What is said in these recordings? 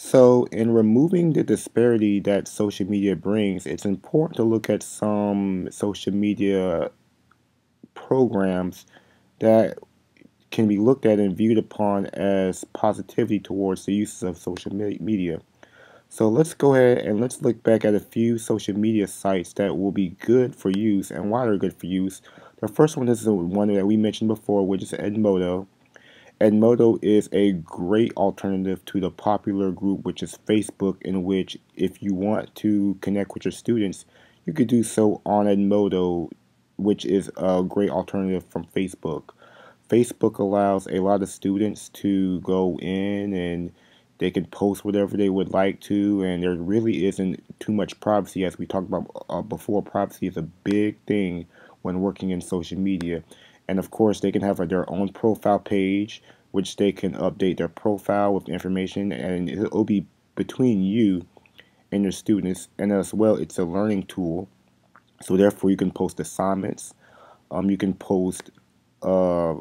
So, in removing the disparity that social media brings, it's important to look at some social media programs that can be looked at and viewed upon as positivity towards the uses of social media. So, let's go ahead and let's look back at a few social media sites that will be good for use and why they're good for use. The first one is the one that we mentioned before, which is Edmodo. Edmodo is a great alternative to the popular group, which is Facebook, in which if you want to connect with your students, you could do so on Edmodo, which is a great alternative from Facebook. Facebook allows a lot of students to go in and they can post whatever they would like to, and there really isn't too much privacy. As we talked about before, privacy is a big thing when working in social media. And of course, they can have their own profile page, which they can update their profile with information, and it'll be between you and your students. And as well, it's a learning tool, so therefore you can post assignments. You can post uh,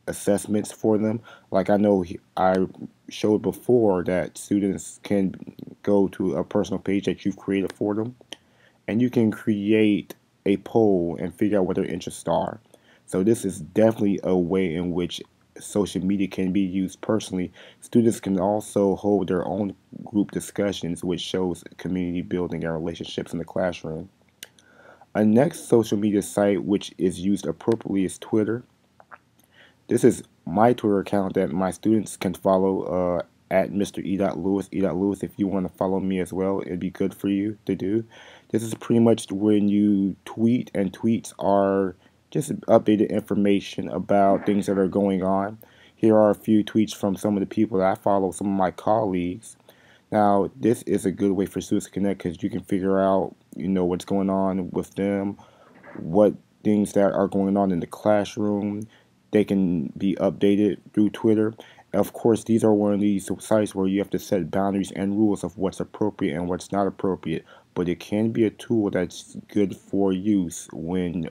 assessments for them. Like I know I showed before that students can go to a personal page that you've created for them, and you can create a poll and figure out what their interests are. So this is definitely a way in which social media can be used personally. Students can also hold their own group discussions, which shows community building and relationships in the classroom. A next social media site which is used appropriately is Twitter. This is my Twitter account that my students can follow at Mr. E.Lewis. E.Lewis, if you want to follow me as well, it'd be good for you to do. This is pretty much when you tweet, and tweets are just updated information about things that are going on. Here are a few tweets from some of the people that I follow, some of my colleagues. Now, this is a good way for students to connect because you can figure out, what's going on with them, what things that are going on in the classroom. They can be updated through Twitter. Of course, these are one of these sites where you have to set boundaries and rules of what's appropriate and what's not appropriate, but it can be a tool that's good for use when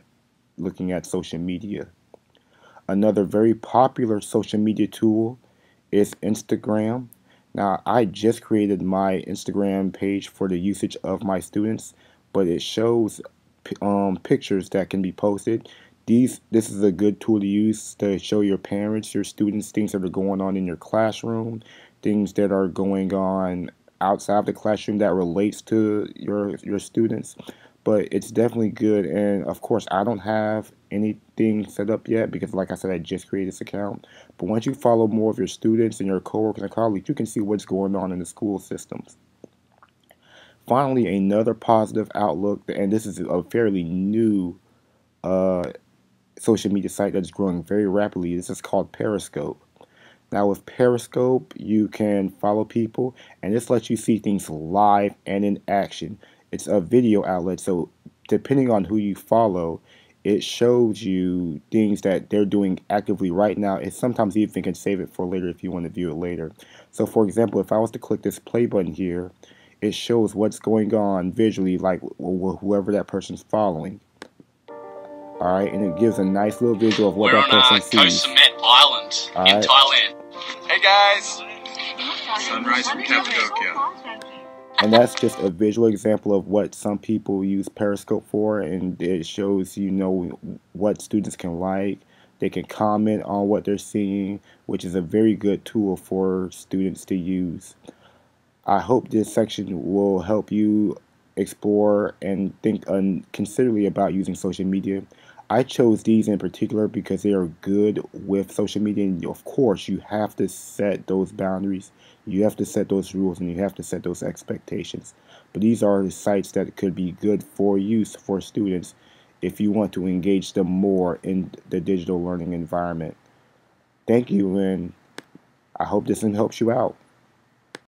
looking at social media. Another very popular social media tool is Instagram. Now, I just created my Instagram page for the usage of my students, but it shows pictures that can be posted. This is a good tool to use to show your parents, your students, things that are going on in your classroom, things that are going on outside the classroom that relates to your students. But it's definitely good, and of course, I don't have anything set up yet because, like I said, I just created this account. But once you follow more of your students and your coworkers and colleagues, you can see what's going on in the school systems. Finally, another positive outlook, and this is a fairly new uh, social media site that's growing very rapidly. This is called Periscope. Now, with Periscope, you can follow people, and this lets you see things live and in action. It's a video outlet, so depending on who you follow, it shows you things that they're doing actively right now. It sometimes even can save it for later if you want to view it later. So, for example, if I was to click this play button here, it shows what's going on visually, like whoever that person's following. All right, and it gives a nice little visual of what that person sees. We're on Koh Samet Island in Thailand. Hey guys! Sunrise from Cappadocia. And that's just a visual example of what some people use Periscope for, and it shows what students can like. They can comment on what they're seeing, which is a very good tool for students to use. I hope this section will help you explore and think considerably about using social media. I chose these in particular because they are good with social media, and of course you have to set those boundaries, you have to set those rules, and you have to set those expectations. But these are the sites that could be good for use for students if you want to engage them more in the digital learning environment. Thank you, and I hope this helps you out.